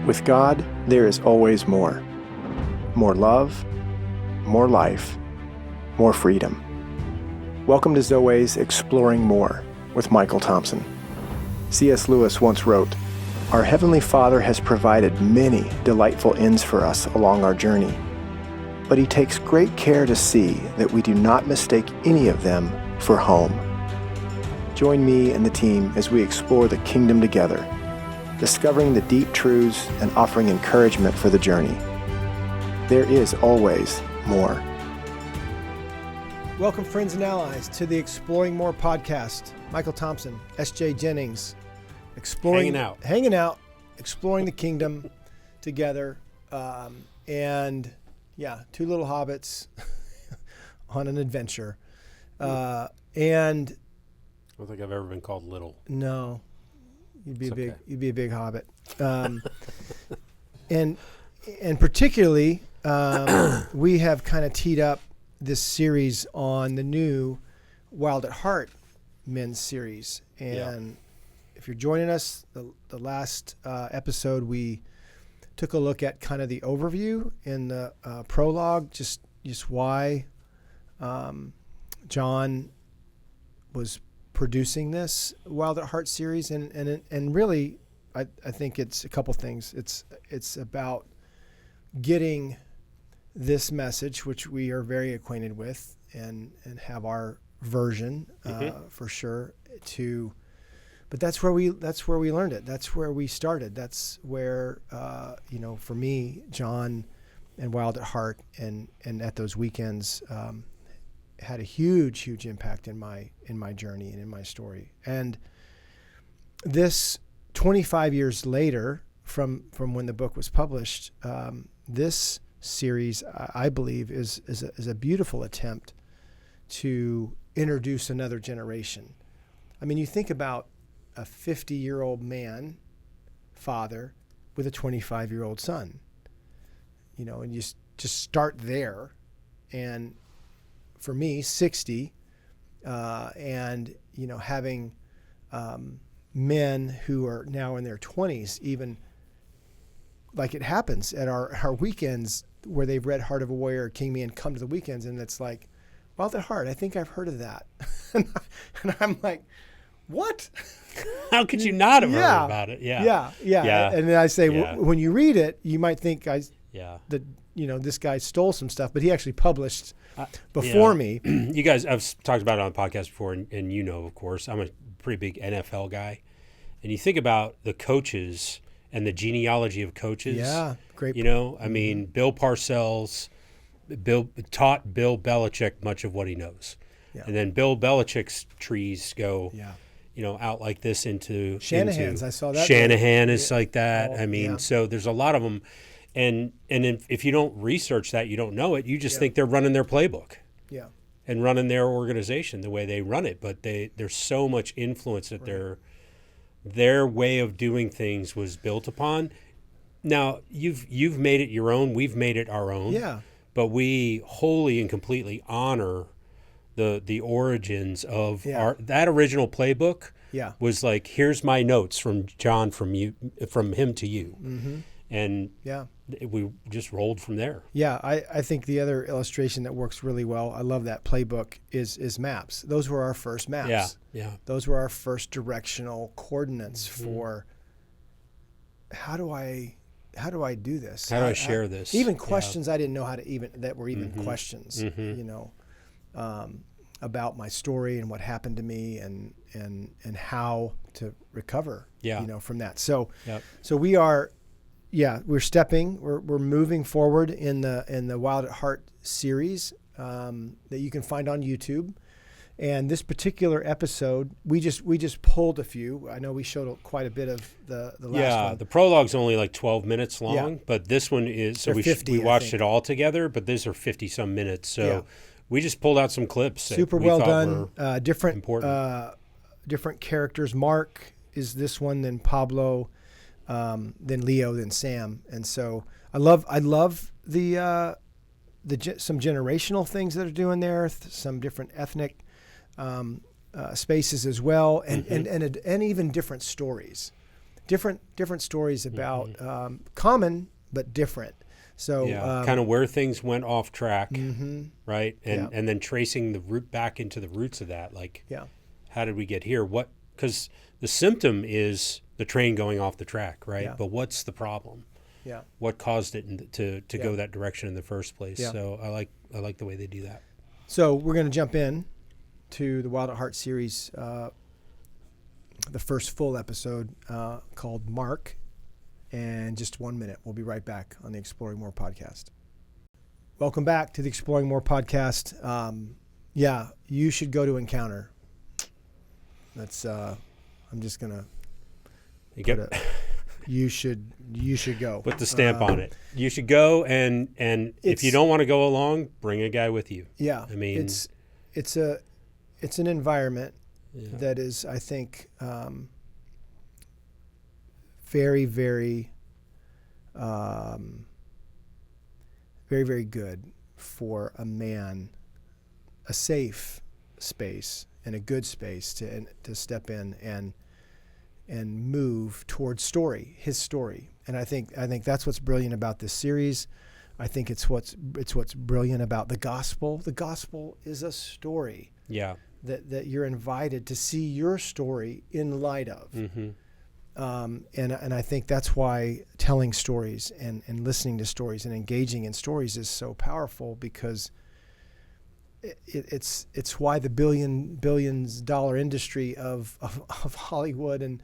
With God, there is always more. More love, more life, more freedom. Welcome to Zoweh's Exploring More with Michael Thompson. C.S. Lewis once wrote, "Our Heavenly Father has provided many delightful inns for us along our journey, but He takes great care to see that we do not mistake any of them for home." Join me and the team as we explore the kingdom together, discovering the deep truths and offering encouragement for the journey. There is always more. Welcome, friends and allies, to the Exploring More podcast. Michael Thompson, S.J. Jennings, hanging out, exploring the kingdom together, and two little hobbits on an adventure. And I don't think I've ever been called little. No. You'd be a big hobbit, and particularly we have kind of teed up this series on the new Wild at Heart men's series. And if you're joining us, the last episode we took a look at kind of the overview in the prologue, just why John was producing this Wild at Heart series, and really I think it's a couple things. It's about getting this message, which we are very acquainted with and have our version for sure, but that's where we learned it. That's where we started. That's where for me, John and Wild at Heart and at those weekends had a huge impact in my journey and in my story. And this 25 years later from when the book was published, this series, I believe, is a beautiful attempt to introduce another generation. I mean, you think about a 50-year-old man, father, with a 25-year-old son, and you just start there. And for me, 60, and having men who are now in their 20s, even like it happens at our weekends where they've read Heart of a Warrior, King Me, and come to the weekends, and it's like, Wild at Heart, I think I've heard of that. And I'm like, what? How could you not have heard about it? Yeah. And then I say, when you read it, you might think that this guy stole some stuff, but he actually published before me. You guys, I've talked about it on the podcast before, and of course, I'm a pretty big NFL guy. And you think about the coaches and the genealogy of coaches. Yeah, great. I mean, Bill Parcells taught Bill Belichick much of what he knows. Yeah. And then Bill Belichick's trees go, out like this into Shanahan's. I saw that. Shanahan is like that. So there's a lot of them. And if you don't research that, you don't know it. You just think they're running their playbook, and running their organization the way they run it. But there's so much influence that their way of doing things was built upon. Now you've made it your own. We've made it our own. Yeah. But we wholly and completely honor the origins of that original playbook. Yeah. Was like, here's my notes from John from him to you. Mm-hmm. And we just rolled from there. Yeah, I think the other illustration that works really well, I love that playbook, is maps. Those were our first maps. Yeah. Those were our first directional coordinates for how do I do this? How do I share this? Even questions I didn't know that were questions, about my story and what happened to me and how to recover, from that. So we are. Yeah, we're moving forward in the Wild at Heart series that you can find on YouTube. And this particular episode, we just pulled a few. I know we showed quite a bit of the last one. Yeah, the prologue's only like 12 minutes long, but this one is, so we watched it all together, but these are 50-some minutes. So we just pulled out some clips. Super well done. Different characters. Mark is this one, then Pablo, then Leo, then Sam. And so I love the some generational things that are doing there, some different ethnic spaces as well, and even different stories. different stories about common but different. So kind of where things went off track, right? Yeah. And then tracing the root back into the roots of that, like how did we get here? What, because the symptom is the train going off the track, right? Yeah. But what's the problem? Yeah. What caused it to go that direction in the first place? Yeah. So I like the way they do that. So we're going to jump in to the Wild at Heart series, the first full episode called Mark. And just 1 minute. We'll be right back on the Exploring More podcast. Welcome back to the Exploring More podcast. You should go to Encounter. That's I'm just gonna you should go. Put the stamp on it. You should go, and if you don't want to go along, bring a guy with you. Yeah, I mean, it's an environment that is, I think, very, very, very, very good for a man, a safe space and a good space to step in and move towards his story. And I think that's what's brilliant about this series. I think it's what's brilliant about the gospel. The gospel is a story. Yeah. That you're invited to see your story in light of. Mm-hmm. And I think that's why telling stories and listening to stories and engaging in stories is so powerful, because it's why the billions dollar industry of Hollywood and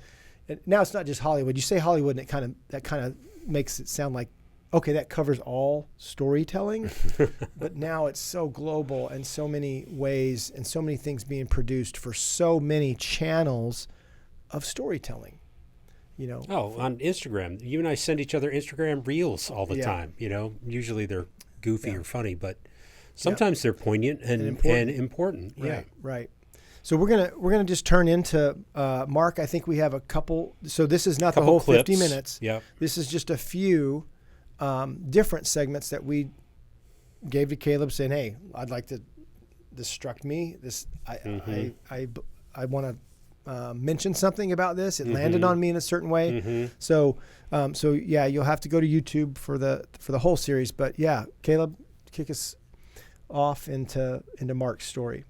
now it's not just Hollywood. You say Hollywood and that kind of makes it sound like, okay, that covers all storytelling, but now it's so global and so many ways and so many things being produced for so many channels of storytelling. On Instagram, you and I send each other Instagram reels all the time. Usually they're goofy or funny, but sometimes they're poignant and important. Right, right. So we're gonna just turn into Mark. I think we have a couple. So this is not the whole clips. 50 minutes. Yeah. This is just a few different segments that we gave to Caleb, saying, "Hey, I'd like to. This struck me. This I want to mention something about this. It landed on me in a certain way. Mm-hmm. So you'll have to go to YouTube for the whole series. But yeah, Caleb, kick us off into Mark's story."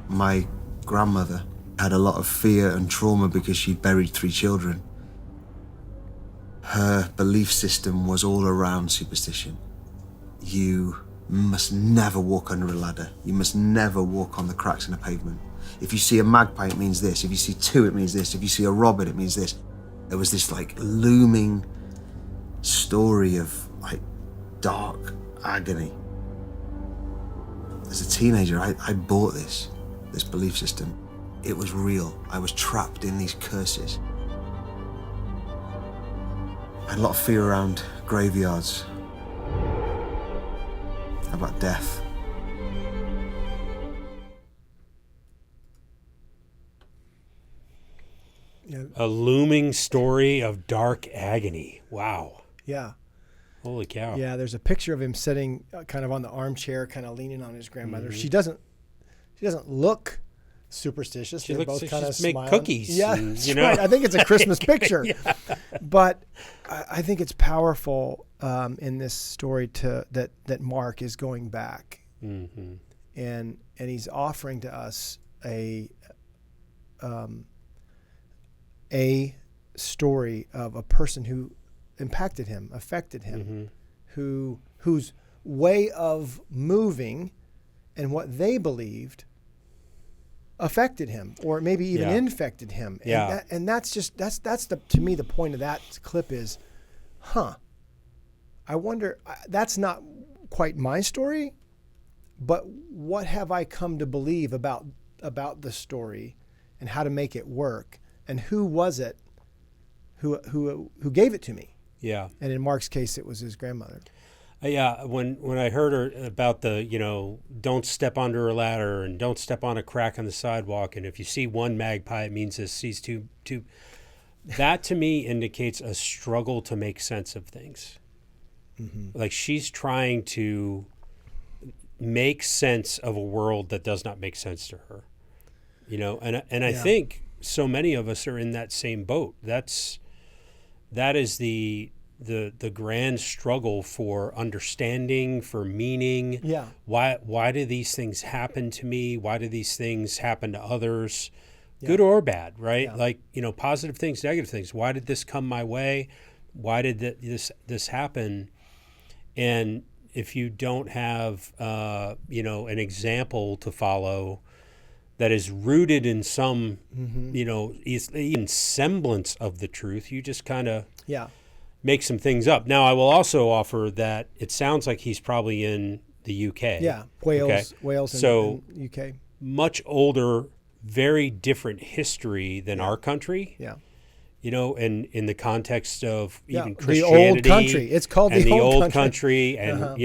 My grandmother had a lot of fear and trauma because she'd buried 3 children. Her belief system was all around superstition. You must never walk under a ladder. You must never walk on the cracks in a pavement. If you see a magpie, it means this. If you see 2, it means this. If you see a robin, it means this. There was this looming story of dark agony. As a teenager, I bought this belief system. It was real. I was trapped in these curses. I had a lot of fear around graveyards, about death. Yeah. A looming story of dark agony. Wow. Yeah. Holy cow. Yeah, there's a picture of him sitting kind of on the armchair, kind of leaning on his grandmother. Mm-hmm. She doesn't look superstitious. She They're looks both like kind of she's make smiling. cookies. Yeah, and, that's right. I think it's a Christmas picture. Yeah. But I think it's powerful in this story that Mark is going back, Mm-hmm. and he's offering to us a story of a person who impacted him, affected him, Mm-hmm. whose way of moving and what they believed affected him, or maybe even infected him. Yeah. And that's to me the point of that clip is, I wonder, that's not quite my story, but what have I come to believe about the story and how to make it work, and who was it who gave it to me? Yeah. And in Mark's case, it was his grandmother. Yeah, when I heard her about the, don't step under a ladder and don't step on a crack on the sidewalk, and if you see one magpie, it means this sees two. That to me indicates a struggle to make sense of things. Mm-hmm. Like she's trying to make sense of a world that does not make sense to her. And I think so many of us are in that same boat. That is the grand struggle for understanding, for meaning. Yeah. Why do these things happen to me? Why do these things happen to others? Yeah. Good or bad, right? Yeah. Like, positive things, negative things. Why did this come my way? Why did this happen? And if you don't have, an example to follow that is rooted in some, even semblance of the truth, you just kind of make some things up. Now, I will also offer that it sounds like he's probably in the UK. Yeah, Wales so and UK. Much older, very different history than our country. Yeah. And in the context of even Christianity. The old country. It's called the old country. And,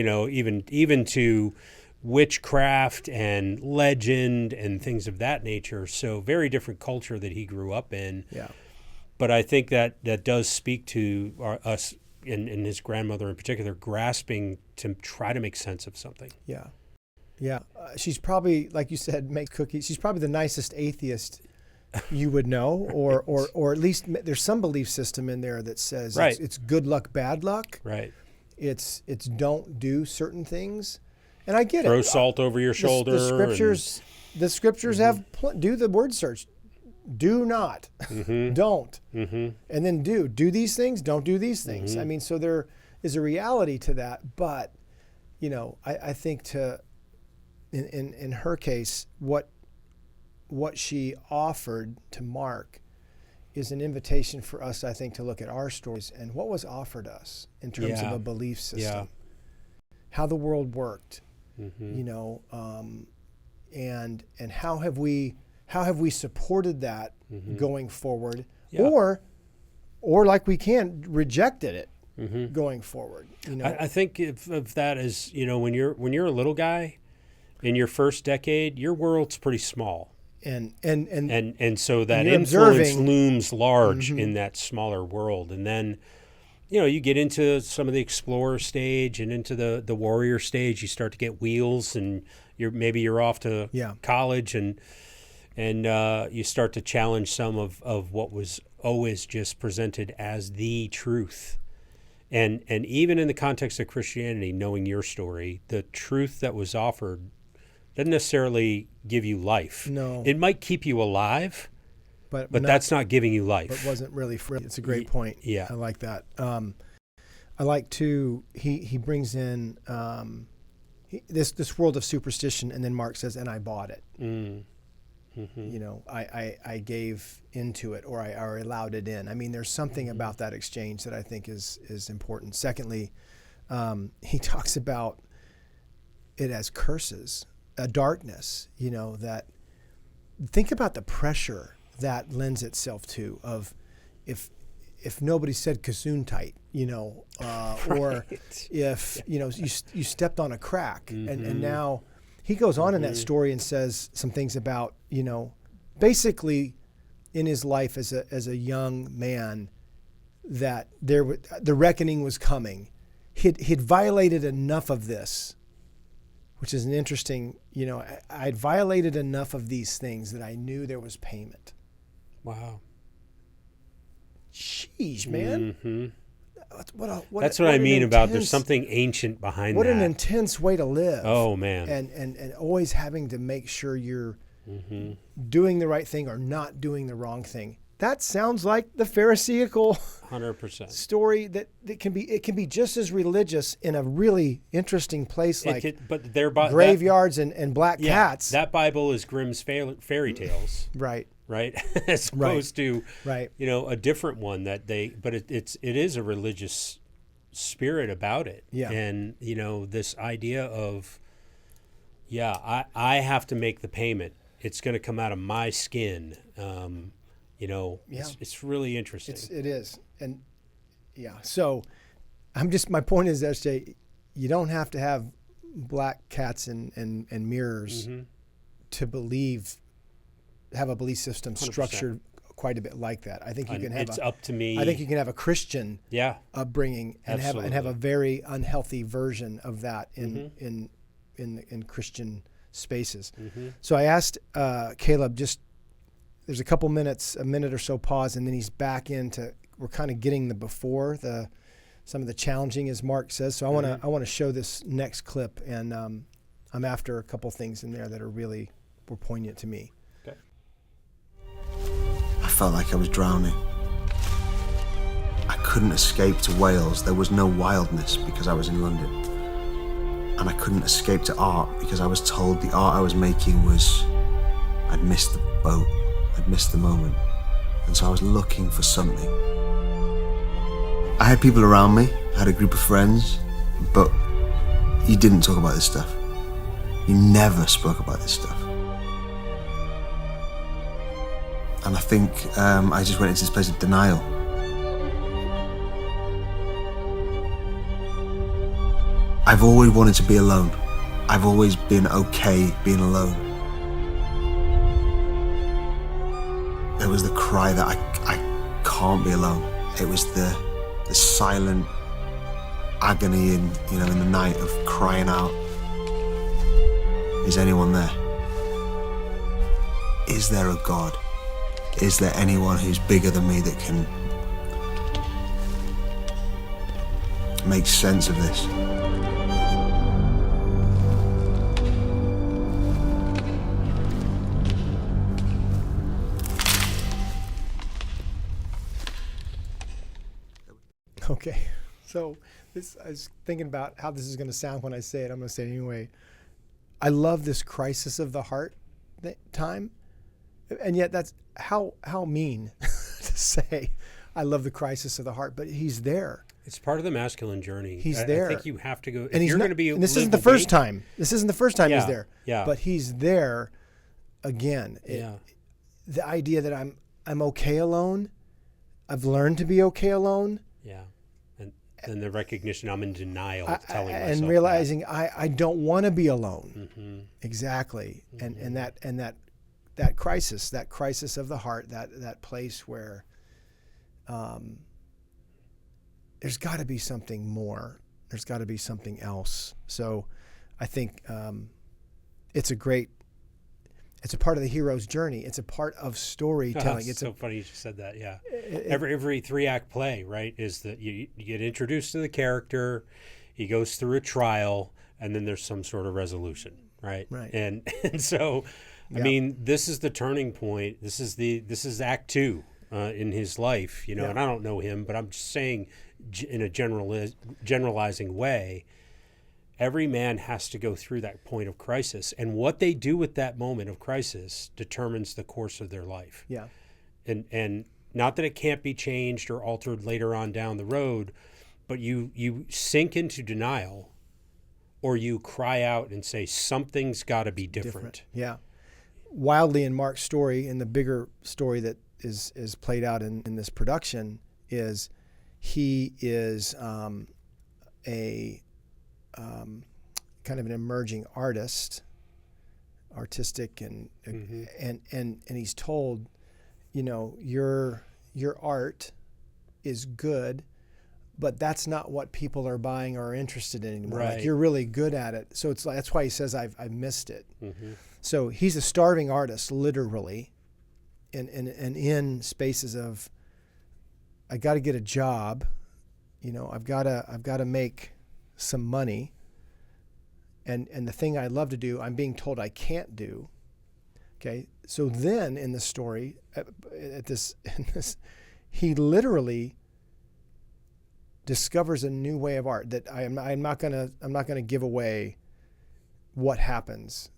even to witchcraft and legend and things of that nature. So very different culture that he grew up in. Yeah. But I think that does speak to us, and his grandmother in particular, grasping to try to make sense of something. Yeah. Yeah. She's probably, like you said, make cookies. She's probably the nicest atheist you would know, or at least there's some belief system in there that says it's good luck, bad luck. Right. It's don't do certain things. And I get Throw it. salt over your shoulder. The scriptures have do the word search. Do not, don't, and then do these things. Don't do these things. I mean, so there is a reality to that. But I think in her case, what she offered to Mark is an invitation for us, I think, to look at our stories and what was offered us in terms of a belief system, how the world worked, and how have we supported that going forward, or like we can rejected it going forward. I think of that as when you're a little guy in your first decade, your world's pretty small. And so that influence looms large in that smaller world. And then, you get into some of the explorer stage and into the warrior stage. You start to get wheels, and you're off to college, and you start to challenge some of what was always just presented as the truth. And even in the context of Christianity, knowing your story, the truth that was offered doesn't necessarily give you life. No. It might keep you alive, but that's not giving you life. But wasn't really free. It's a great point. Yeah. I like that. I like to, he brings in this world of superstition, and then Mark says, and I bought it. I gave into it, or I allowed it in. I mean, there's something about that exchange that I think is important. Secondly, he talks about it as curses. A darkness, that think about the pressure that lends itself to of if nobody said Gesundheit, or if you stepped on a crack, and now he goes on in that story and says some things about basically in his life as a young man that the reckoning was coming. He'd violated enough of this, which is an interesting, I'd violated enough of these things that I knew there was payment. Wow. Sheesh, man. That's what I mean about there's something ancient behind that. What an intense way to live. Oh, man. And always having to make sure you're doing the right thing or not doing the wrong thing. That sounds like the Pharisaical 100% story that can be just as religious in a really interesting place like graveyards and black cats. That Bible is Grimm's fairy tales. Right. As opposed to a different one that it is a religious spirit about it. Yeah. And this idea of I have to make the payment. It's going to come out of my skin. It's really interesting. It is. And so my point is, SJ, you don't have to have black cats and mirrors to have a belief system 100%. Structured quite a bit like that. I think you can have up to me. I think you can have a Christian upbringing and have a very unhealthy version of that in Christian spaces. So I asked Caleb just there's a couple minutes, a minute or so pause, and then he's back into. We're kind of getting the before some of the challenging, as Mark says. So I want to show this next clip, and I'm after a couple things in there that were poignant to me. Okay. I felt like I was drowning. I couldn't escape to Wales. There was no wildness because I was in London. And I couldn't escape to art because I was told the art I was making I'd missed the boat. I'd missed the moment. And so I was looking for something. I had people around me, I had a group of friends, but you didn't talk about this stuff. You never spoke about this stuff. And I think I just went into this place of denial. I've always wanted to be alone. I've always been okay being alone. There was the cry that I can't be alone. It was the silent agony in the night of crying out, is anyone there? Is there a God? Is there anyone who's bigger than me that can make sense of this? Okay, so I was thinking about how this is going to sound when I say it. I'm going to say it anyway. I love this crisis of the heart time, and yet that's how mean to say. I love the crisis of the heart, but he's there. It's part of the masculine journey. He's there. I think you have to go. And you're going to be. And this isn't the first time. This isn't the first time he's there. Yeah. But he's there again. The idea that I'm okay alone. I've learned to be okay alone. Yeah. And the recognition I'm in denial, telling myself and realizing I don't want to be alone. Mm-hmm. Exactly. Mm-hmm. And that crisis of the heart, that place where there's got to be something more. There's got to be something else. So I think it's a part of the hero's journey. It's a part of storytelling. It's so funny you just said that. Yeah, every 3-act play, right, is that you get introduced to the character, he goes through a trial, and then there's some sort of resolution, right? Right. And so, I mean, this is the turning point. This is Act 2 in his life, And I don't know him, but I'm just saying, in a generalizing way. Every man has to go through that point of crisis, and what they do with that moment of crisis determines the course of their life. Yeah. And not that it can't be changed or altered later on down the road, but you sink into denial, or you cry out and say something's got to be different. Yeah. Wildly in Mark's story, in the bigger story that is played out in this production, is he is kind of an emerging artistic, and he's told, your art is good, but that's not what people are buying or are interested in anymore. Right. Like, you're really good at it, so it's like, that's why he says I've missed it. Mm-hmm. So he's a starving artist, literally, and in spaces of, I got to get a job, I've got to make some money, and the thing I love to do, I'm being told I can't do. Okay, so then in the story, he literally discovers a new way of art that I'm not gonna give away what happens,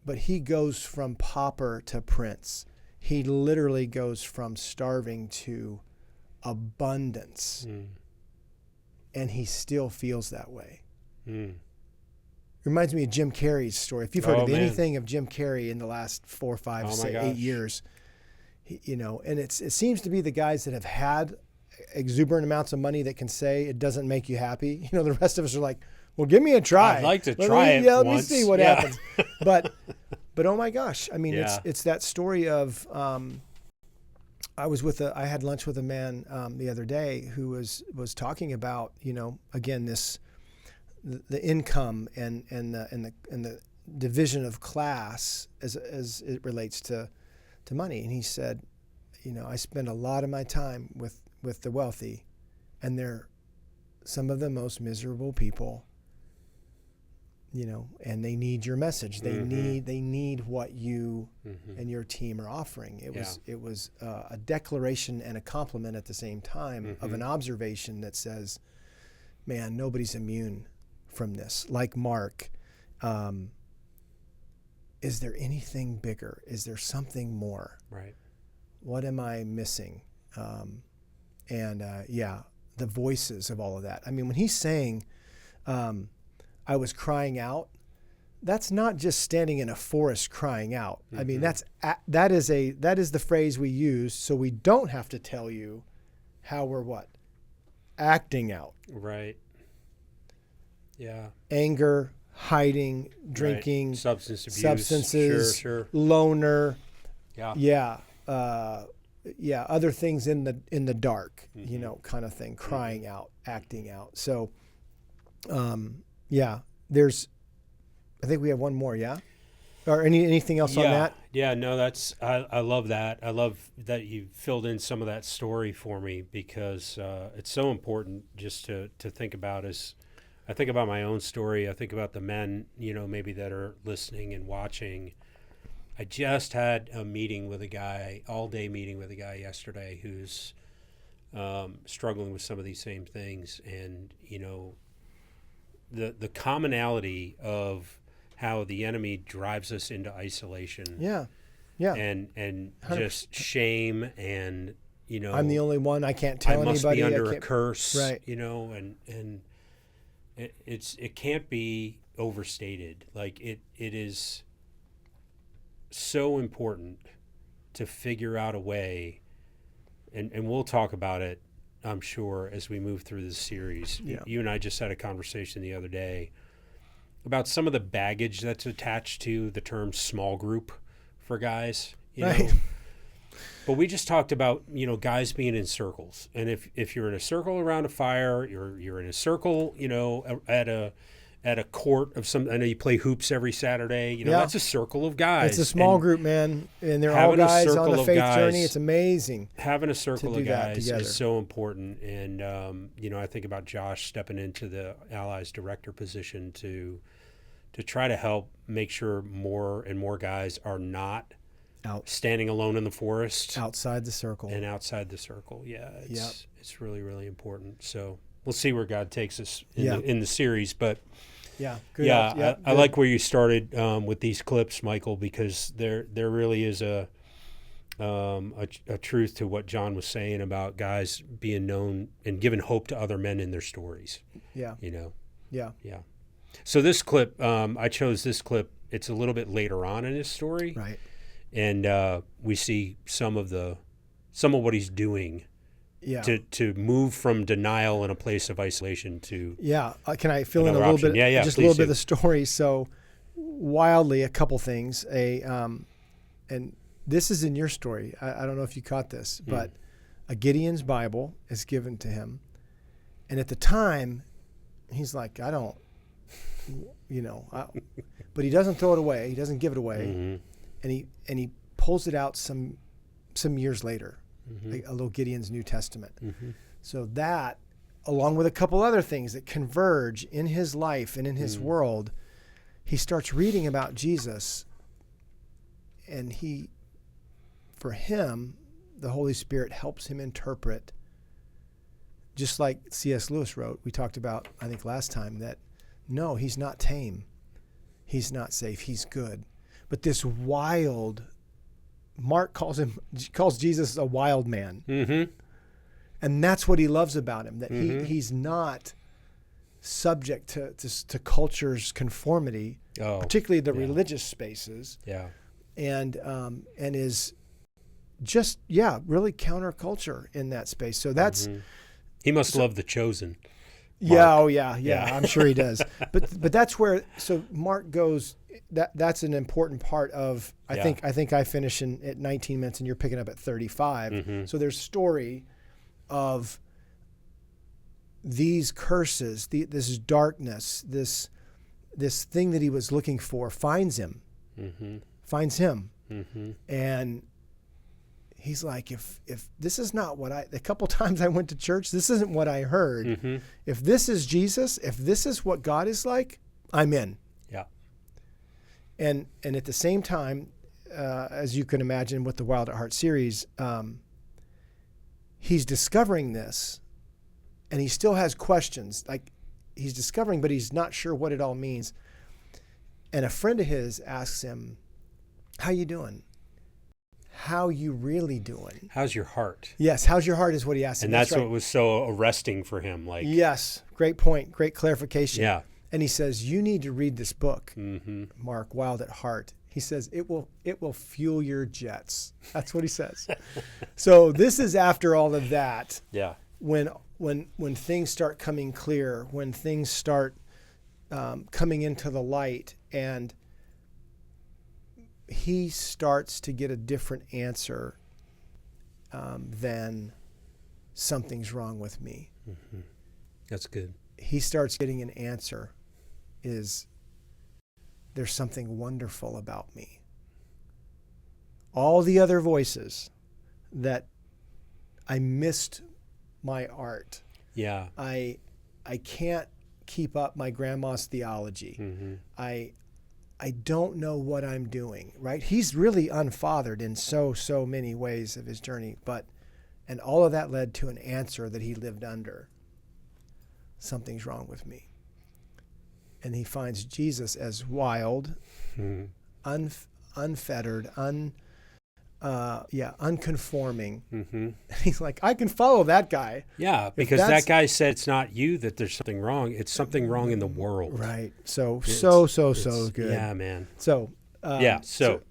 but he goes from pauper to prince. He literally goes from starving to abundance. And he still feels that way. Reminds me of Jim Carrey's story. If you've heard anything of Jim Carrey in the last 4, 5, 8 years, and it seems to be the guys that have had exuberant amounts of money that can say it doesn't make you happy. The rest of us are like, well, give me a try. I'd like to try it Let once. me see what happens. But oh my gosh, I mean, it's that story of. I had lunch with a man the other day who was talking about, again, the income and the division of class as it relates to to money. And he said, I spend a lot of my time with the wealthy, and they're some of the most miserable people, and they need your message. They need what you and your team are offering. It was a declaration and a compliment at the same time of an observation that says, man, nobody's immune from this. Like Mark, is there anything bigger? Is there something more? Right. What am I missing? The voices of all of that. I mean, when he's saying, I was crying out, that's not just standing in a forest crying out. I mean, that is the phrase we use, so we don't have to tell you how we're what? Acting out. Right. Yeah. Anger, hiding, drinking, right. Substance abuse, substances, sure. Loner. Yeah. Other things in the dark, kind of thing, crying out, acting out. So, I think we have one more, yeah? Or anything else on that? Yeah, no, I love that. I love that you filled in some of that story for me, because it's so important just to think about. As I think about my own story, I think about the men, maybe that are listening and watching. I just had a meeting with a guy, all-day meeting with a guy yesterday who's struggling with some of these same things. And, the commonality of how the enemy drives us into isolation. Yeah. And just shame and, I'm the only one. I can't tell anybody. I must be under a curse, right. And it can't be overstated. Like it is so important to figure out a way, and we'll talk about it, I'm sure, as we move through this series. Yeah. You and I just had a conversation the other day about some of the baggage that's attached to the term small group for guys, right. But we just talked about, guys being in circles. And if you're in a circle around a fire, you're in a circle, at a court of some, I know you play hoops every Saturday, that's a circle of guys. It's a small group, man. And they're all guys on the faith journey. It's amazing. Having a circle of guys is so important. And, I think about Josh stepping into the Allies director position to try to help make sure more and more guys are not standing alone in the forest. Outside the circle. Yeah. It's really, really important. So we'll see where God takes us in the series. But good. I like where you started with these clips, Michael, because there really is a truth to what John was saying about guys being known and giving hope to other men in their stories. Yeah. Yeah. So this clip, I chose this clip. It's a little bit later on in his story. Right. And we see some of what he's doing to move from denial in a place of isolation to can I fill in a little bit? Just a little bit of the story. So wildly, a couple things. And this is in your story. I don't know if you caught this, but a Gideon's Bible is given to him, and at the time, he's like, I don't, but he doesn't throw it away. He doesn't give it away. And he pulls it out some years later, like a little Gideon's New Testament. So that, along with a couple other things that converge in his life and in his world, he starts reading about Jesus, and for him, the Holy Spirit helps him interpret, just like C.S. Lewis wrote, we talked about, I think last time, that no, he's not tame. He's not safe. He's good. But this wild, Mark calls Jesus a wild man. And that's what he loves about him, that he's not subject to culture's conformity, particularly the religious spaces. And is just, really counterculture in that space. So that's... He must love The Chosen. Mark. Yeah. I'm sure he does. But that's where, so Mark goes... That's an important part of, I think I finish at 19 minutes and you're picking up at 35. So there's story of these curses, this darkness, this thing that he was looking for finds him, and he's like, if this is not what a couple times I went to church, this isn't what I heard. Mm-hmm. If this is Jesus, if this is what God is like, I'm in. Yeah. And at the same time, as you can imagine with the Wild at Heart series, he's discovering this, and he still has questions. Like, he's discovering, but he's not sure what it all means. And a friend of his asks him, "How you doing? How you really doing? How's your heart?" Yes, how's your heart is what he asked him. And that's right. what was so arresting for him. Like, yes, great point, great clarification. yeah. And he says, "You need to read this book, Mm-hmm. Mark, Wild at Heart." He says, it will fuel your jets. That's what he says. So this is after all of that. Yeah. When things start coming clear, when things start coming into the light, and he starts to get a different answer than something's wrong with me. Mm-hmm. That's good. He starts getting an answer is there's something wonderful about me. All the other voices that I missed my art. Yeah. I can't keep up my grandma's theology. Mm-hmm. I don't know what I'm doing, right? He's really unfathered in so many ways of his journey, and all of that led to an answer that he lived under. Something's wrong with me. And he finds Jesus as wild, Mm-hmm. unfettered, unconforming. Mm-hmm. He's like, I can follow that guy. Yeah, because that guy said it's not you that there's something wrong. It's something wrong in the world. Right. So It's good. Yeah, man. So So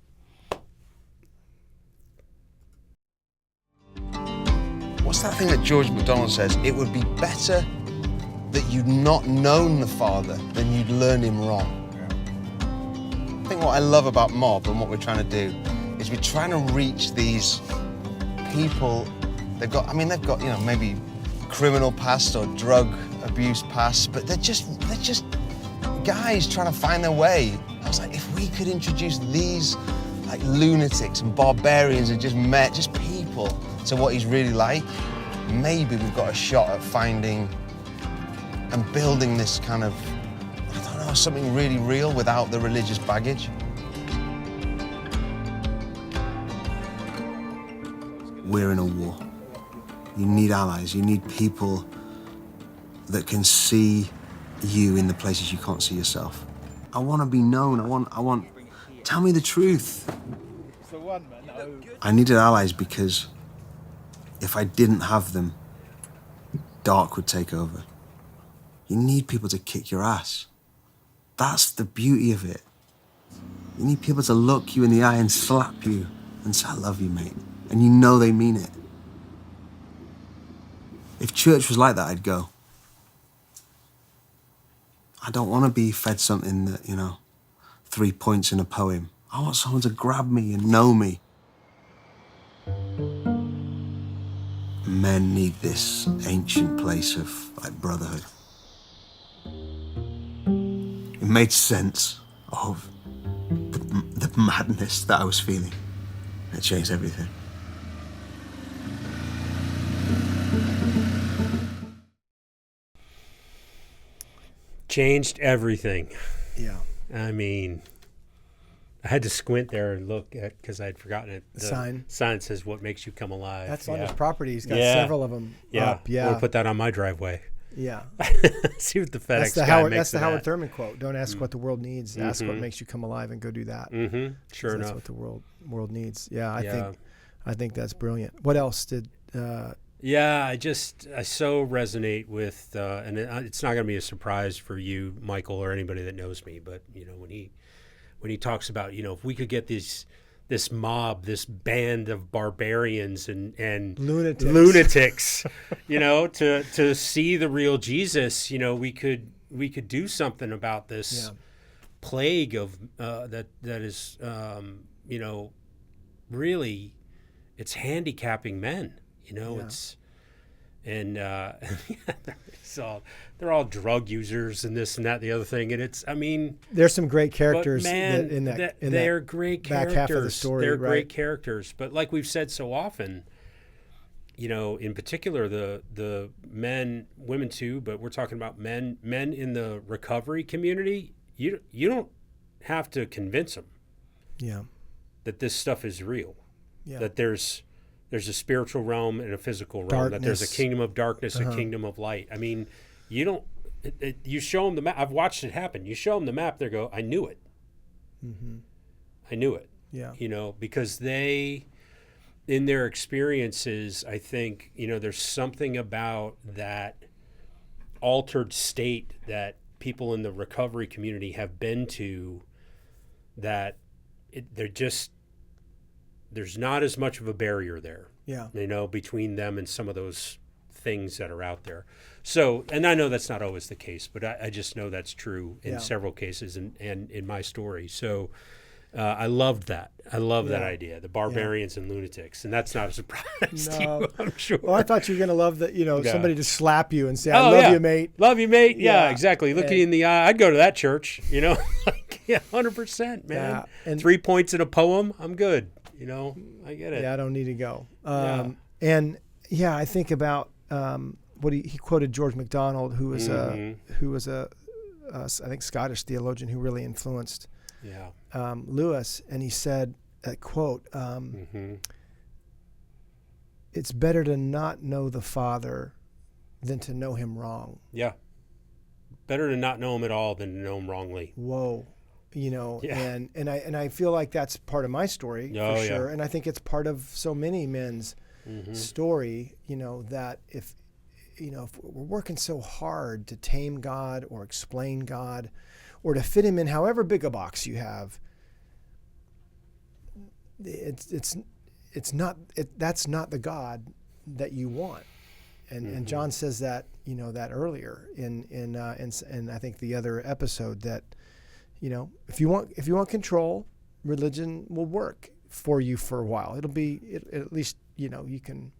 What's that thing that George MacDonald says? It would be better that you'd not known the Father than you'd learn him wrong. I think what I love about Mob and what we're trying to do is we're trying to reach these people. They've got, maybe criminal past or drug abuse past, but they're just guys trying to find their way. I was like, if we could introduce these like lunatics and barbarians and just people to what he's really like, maybe we've got a shot at finding and building this kind of, something really real without the religious baggage. We're in a war. You need allies. You need people that can see you in the places you can't see yourself. I want to be known. I want. Tell me the truth. I needed allies because if I didn't have them, dark would take over. You need people to kick your ass. That's the beauty of it. You need people to look you in the eye and slap you and say, I love you, mate. And you know they mean it. If church was like that, I'd go. I don't want to be fed something that, 3 points in a poem. I want someone to grab me and know me. Men need this ancient place of brotherhood. It made sense of the madness that I was feeling. It changed everything. changed everything. Yeah. I mean, I had to squint there and look at because I had forgotten it. The sign. Sign says, "What makes you come alive?" That's on his property. He's got several of them up. Yeah. We'll put that on my driveway. Yeah. See what the FedEx That's the Howard Thurman quote. Don't ask what the world needs. Ask what makes you come alive and go do that. Mm-hmm. Sure enough. That's what the world needs. Yeah, I think that's brilliant. What else did? Yeah, I so resonate with, and it's not going to be a surprise for you, Michael, or anybody that knows me. But when he talks about if we could get this mob, this band of barbarians and lunatics, to see the real Jesus, we could do something about this plague of that is really it's handicapping men. It's And so they're all drug users and this and that, and the other thing. And it's, I mean, there's some great characters man, in that they're great back characters. half of the story. They're right? great characters. But like we've said so often, you know, in particular, the men, women too, but we're talking about men in the recovery community. You don't have to convince them. Yeah. That this stuff is real. Yeah. That there's a spiritual realm and a physical realm. That there's a kingdom of darkness, a kingdom of light. I mean, you don't. You show them the map. I've watched it happen. You show them the map, they go, "I knew it. Mm-hmm. I knew it." Yeah. You know, because they, in their experiences, I think, you know, there's something about that altered state that people in the recovery community have been to that there's not as much of a barrier there. Yeah. You know, between them and some of those things that are out there. So, and I know that's not always the case, but I just know that's true in several cases and in my story. So I loved that. I love that idea, the barbarians and lunatics. And that's not a surprise to you, I'm sure. Well, I thought you were going to love that, you know, somebody to slap you and say, I love you, mate. Love you, mate. Yeah, exactly. Look you in the eye. I'd go to that church, you know. 100%, man. Yeah. And 3 points in a poem, I'm good. You know, I get it. Yeah, I don't need to go. And I think about what he quoted George MacDonald, who was a I think Scottish theologian who really influenced Lewis, and he said, quote, "It's better to not know the Father than to know him wrong." Yeah. Better to not know him at all than to know him wrongly. Whoa. You know, and I feel like that's part of my story for sure. And I think it's part of so many men's story, you know, that if we're working so hard to tame God or explain God or to fit him in however big a box you have, that's not the God that you want. And John says that, you know, that earlier in I think the other episode, that, you know, if you want control, religion will work for you for a while. It'll be at least, you know, you can.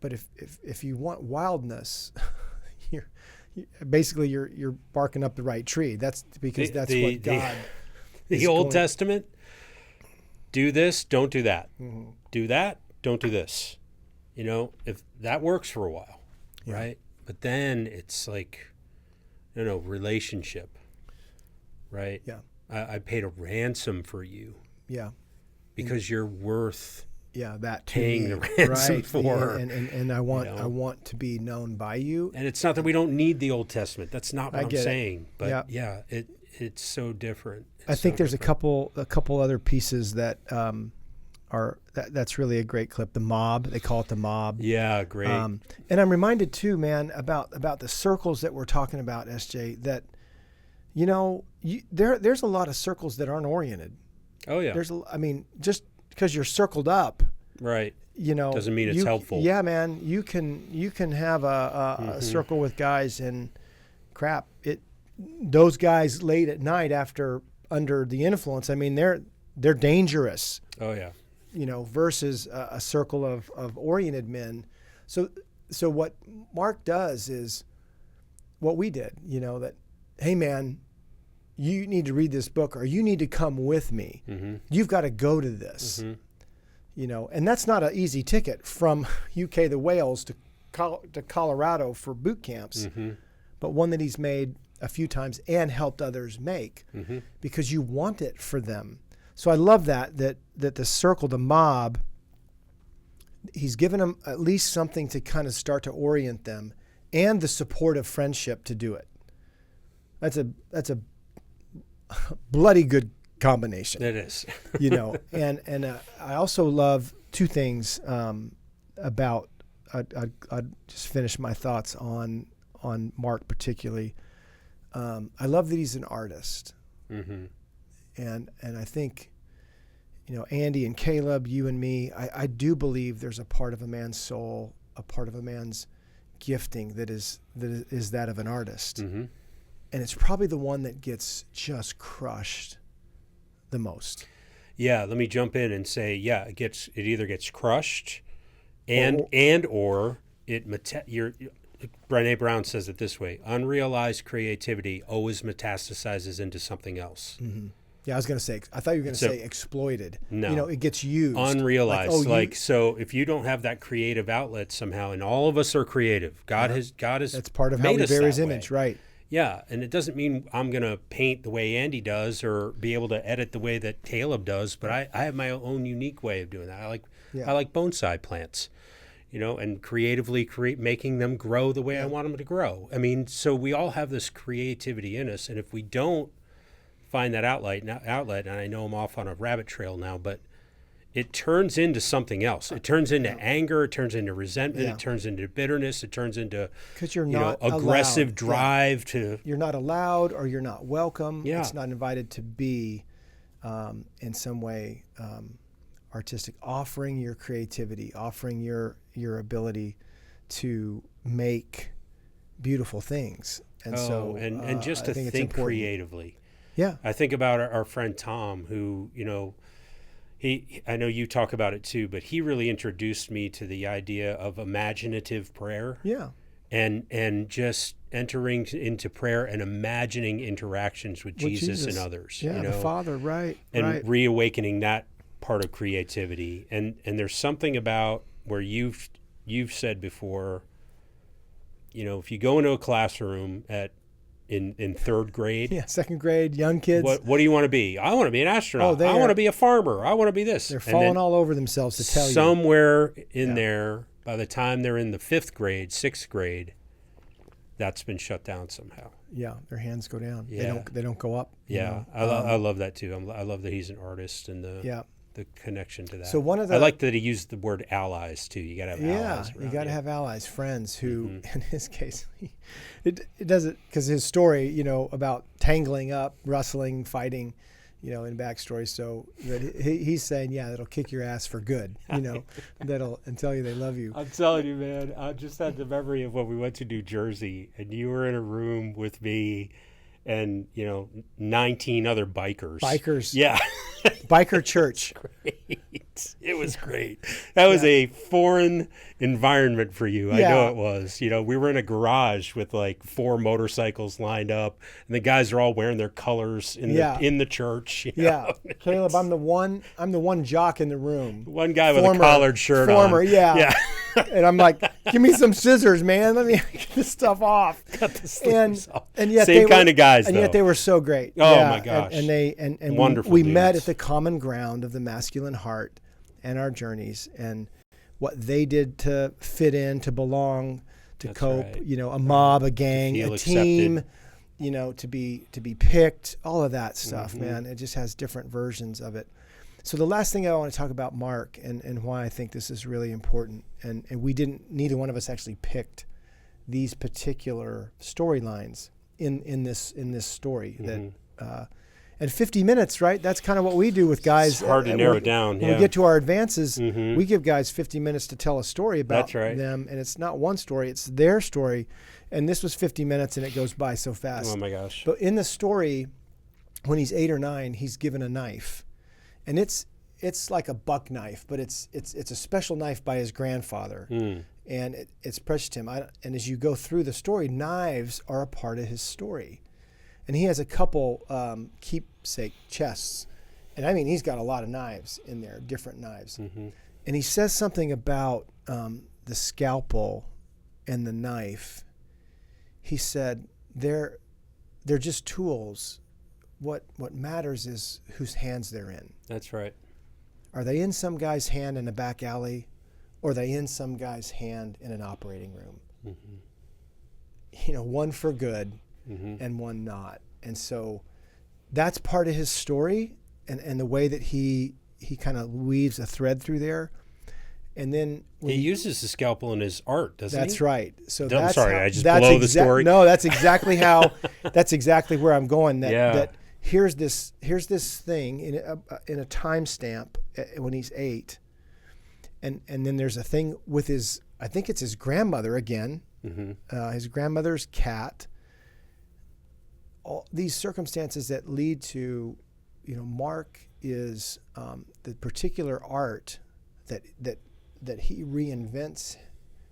But if you want wildness, you're barking up the right tree. That's because that's what God. The Old Testament. Do this, don't do that. Mm-hmm. Do that, don't do this. You know, if that works for a while, right? But then it's like, you know, relationship. Right? Yeah. I paid a ransom for you. Yeah. Because you're worth that paying the ransom for. And I want to be known by you. And it's not that we don't need the Old Testament. That's not what I'm saying. It. But it's so different. I think there's a couple other pieces that that's really a great clip. The mob, they call it the mob. Yeah, great. And I'm reminded too, man, about the circles that we're talking about, SJ, that, you know, there's a lot of circles that aren't oriented. Oh yeah. Just because you're circled up, right? You know, doesn't mean it's helpful. Yeah, man. You can have a circle with guys, and crap, those guys late at night under the influence. I mean, they're dangerous. Oh yeah. You know, versus a circle of oriented men. So what Mark does is what we did. You know, that, hey man, you need to read this book, or you need to come with me. Mm-hmm. You've got to go to this. Mm-hmm. You know, and that's not an easy ticket from UK to Wales to Colorado for boot camps, but one that he's made a few times and helped others make, because you want it for them. So I love that the circle, the mob, he's given them at least something to kind of start to orient them, and the support of friendship to do it. That's a bloody good combination. It is. You know, and I also love two things about. I'd just finish my thoughts on Mark particularly. I love that he's an artist, and I think, you know, Andy and Caleb, you and me, I do believe there's a part of a man's soul, a part of a man's gifting that is that of an artist. Mm-hmm. And it's probably the one that gets just crushed the most. Yeah, let me jump in and say, it either gets crushed or Brené Brown says it this way: unrealized creativity always metastasizes into something else. Mm-hmm. Yeah, I was going to say, I thought you were going to say exploited. No. It gets used. Unrealized. So if you don't have that creative outlet somehow, and all of us are creative, God has that's part of how we bear his image, right? Yeah, and it doesn't mean I'm going to paint the way Andy does or be able to edit the way that Caleb does, but I have my own unique way of doing that. I like bonsai plants, and creatively making them grow the way I want them to grow. I mean, so we all have this creativity in us, and if we don't find that outlet, and I know I'm off on a rabbit trail now, but it turns into something else. It turns into anger. It turns into resentment. It turns into bitterness. It turns into because you're not aggressive allowed. drive to. You're not allowed, or you're not welcome. Yeah. It's not invited to be, in some way, artistic. Offering your creativity, offering your ability to make beautiful things, and and just to think creatively. Yeah, I think about our friend Tom, who I know you talk about it too, but he really introduced me to the idea of imaginative prayer. Yeah, and just entering into prayer and imagining interactions with Jesus and others. Yeah, the Father, right? And reawakening that part of creativity. And there's something about where you've said before, if you go into a classroom in third grade. Yeah, second grade, young kids. What do you want to be? I want to be an astronaut. I want to be a farmer. I want to be this. They're falling all over themselves to tell you. Somewhere in there, by the time they're in the 5th grade, 6th grade, that's been shut down somehow. Yeah, their hands go down. Yeah. They don't go up. Yeah, I love that too. I love that he's an artist and the connection to that. So I like that he used the word allies too. You got to have allies. Yeah, you got to have allies, friends who, in his case, it does it because his story, about tangling up, wrestling, fighting, in backstory. So that he's saying, that'll kick your ass for good, that'll and tell you they love you. I'm telling you, man. I just had the memory of when we went to New Jersey and you were in a room with me and 19 other bikers. Yeah. Biker church. Great. It was great. That was a foreign environment for you. I know it was. We were in a garage with like 4 motorcycles lined up, and the guys are all wearing their colors in the church. Caleb, I'm the one jock in the room. One guy with a collared shirt on. Yeah. And I'm like, give me some scissors, man. Let me get this stuff off. Cut the sleeves off. And yet same kind of guys, and though. yet they were so great. Oh my gosh. And wonderful. We met at the common ground of the masculine heart and our journeys and what they did to fit in, to belong, to cope. Right. A mob, a gang, a team. To be picked. All of that stuff, man. It just has different versions of it. So the last thing I want to talk about Mark and why I think this is really important, and neither one of us actually picked these particular storylines in this story that and 50 minutes, right? That's kind of what we do with guys. It's hard to narrow it down. When we get to our advances, we give guys 50 minutes to tell a story about them, and it's not one story, it's their story. And this was 50 minutes, and it goes by so fast. Oh my gosh. But in the story, when he's 8 or 9, he's given a knife. And it's like a buck knife, but it's a special knife by his grandfather, and it's precious to him. And as you go through the story, knives are a part of his story, and he has a couple keepsake chests, and I mean he's got a lot of knives in there, different knives, and he says something about the scalpel and the knife. He said they're just tools. What matters is whose hands they're in. That's right. Are they in some guy's hand in a back alley, or are they in some guy's hand in an operating room? One for good and one not. And so that's part of his story and the way that he kind of weaves a thread through there. And then he uses the scalpel in his art, doesn't he? That's right. So I'm sorry, I just blow the story. No, that's exactly how. That's exactly where I'm going. That here's this thing in a timestamp when he's 8, and then there's a thing with I think it's his grandmother again, his grandmother's cat. All these circumstances that lead to, Mark is the particular art that that he reinvents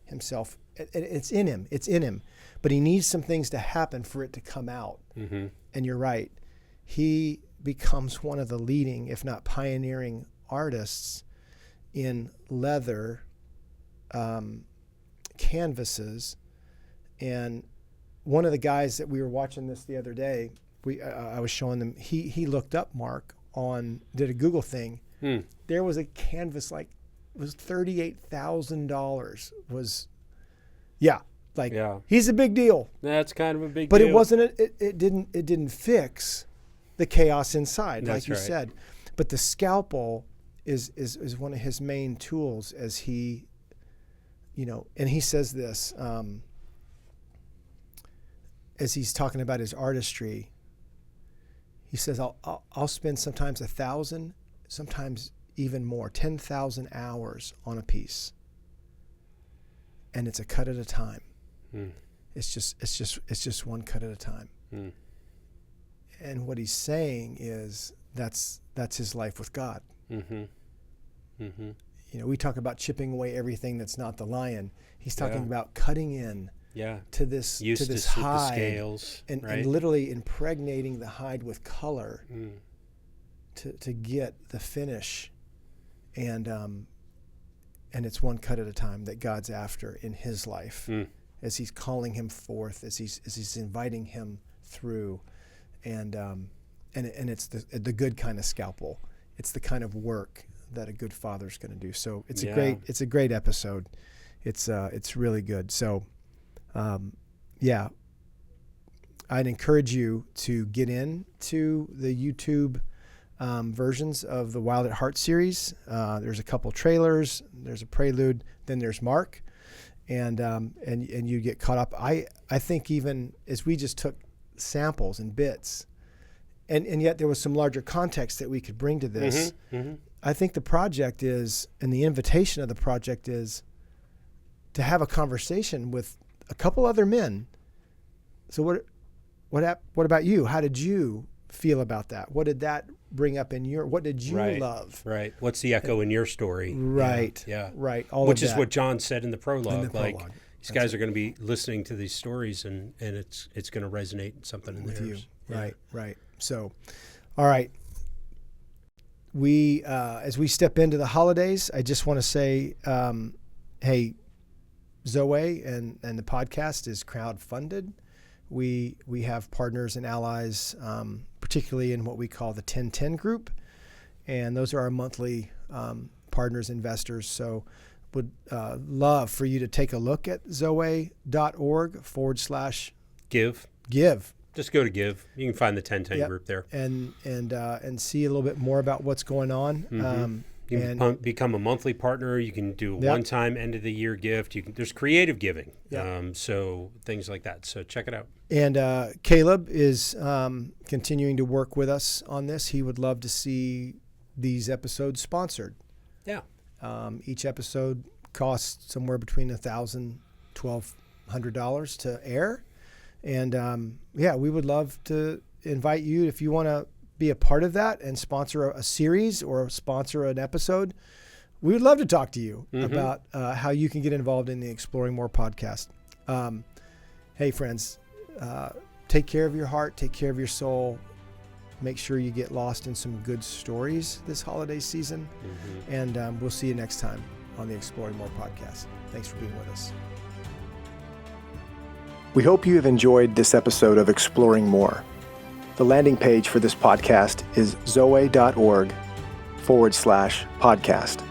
himself. It's in him, but he needs some things to happen for it to come out. Mm-hmm. And you're right. He becomes one of the leading, if not pioneering, artists in leather canvases. And one of the guys that we were watching this the other day, I was showing them, he looked up Mark did a Google thing. There was a canvas it was $38,000 he's a big deal. That's kind of a big deal. But deal. it wasn't, it didn't fix the chaos inside, That's like you right. said. But the scalpel is one of his main tools as he, and he says this, as he's talking about his artistry. He says, I'll spend sometimes 1,000, sometimes even more, 10,000 hours on a piece. And it's a cut at a time. It's just one cut at a time. And what he's saying is that's his life with God. Mm-hmm. Mm-hmm. We talk about chipping away everything that's not the lion. He's talking about cutting in to this hide, scales, and right? and literally impregnating the hide with color to get the finish, and it's one cut at a time that God's after in his life, as he's calling him forth, as he's inviting him through, and it's the good kind of scalpel. It's the kind of work that a good father's going to do. So it's a great episode. It's really good. So. I'd encourage you to get into the YouTube versions of the Wild at Heart series. There's a couple trailers, there's a prelude, then there's Mark, and you get caught up. I think even as we just took samples and bits, and yet there was some larger context that we could bring to this. I think the project is, and the invitation of the project is, to have a conversation with a couple other men. So what about you? How did you feel about that? What did that bring up what did you love? Right. What's the echo in your story? Right. Yeah. Right. Which is what John said in the prologue. These That's guys are going to be listening to these stories, and it's going to resonate something in with theirs. You. Right. Right. So, all right. We as we step into the holidays, I just want to say, hey, Zoweh and the podcast is crowd-funded. We have partners and allies, particularly in what we call the 1010 group, and those are our monthly partners, investors. So would love for you to take a look at zoweh.org/give. Just go to Give. You can find the 1010 group there, and see a little bit more about what's going on. You can become a monthly partner. You can do a one-time end-of-the-year gift. There's creative giving, so things like that. So check it out. And Caleb is continuing to work with us on this. He would love to see these episodes sponsored. Yeah. Each episode costs somewhere between $1,000 $1,200 to air. And we would love to invite you, if you want to be a part of that and sponsor a series or sponsor an episode. We would love to talk to you about how you can get involved in the Exploring More podcast. Hey, friends, take care of your heart, take care of your soul. Make sure you get lost in some good stories this holiday season. And we'll see you next time on the Exploring More podcast. Thanks for being with us. We hope you have enjoyed this episode of Exploring More. The landing page for this podcast is zoweh.org/podcast.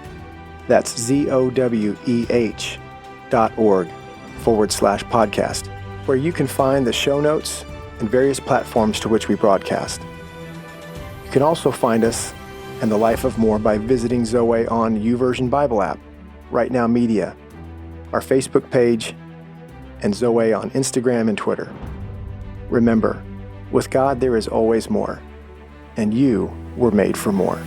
That's ZOWEH.org/podcast, where you can find the show notes and various platforms to which we broadcast. You can also find us and the Life of More by visiting Zoweh on YouVersion Bible app, Right Now Media, our Facebook page, and Zoweh on Instagram and Twitter. Remember, with God there is always more, and you were made for more.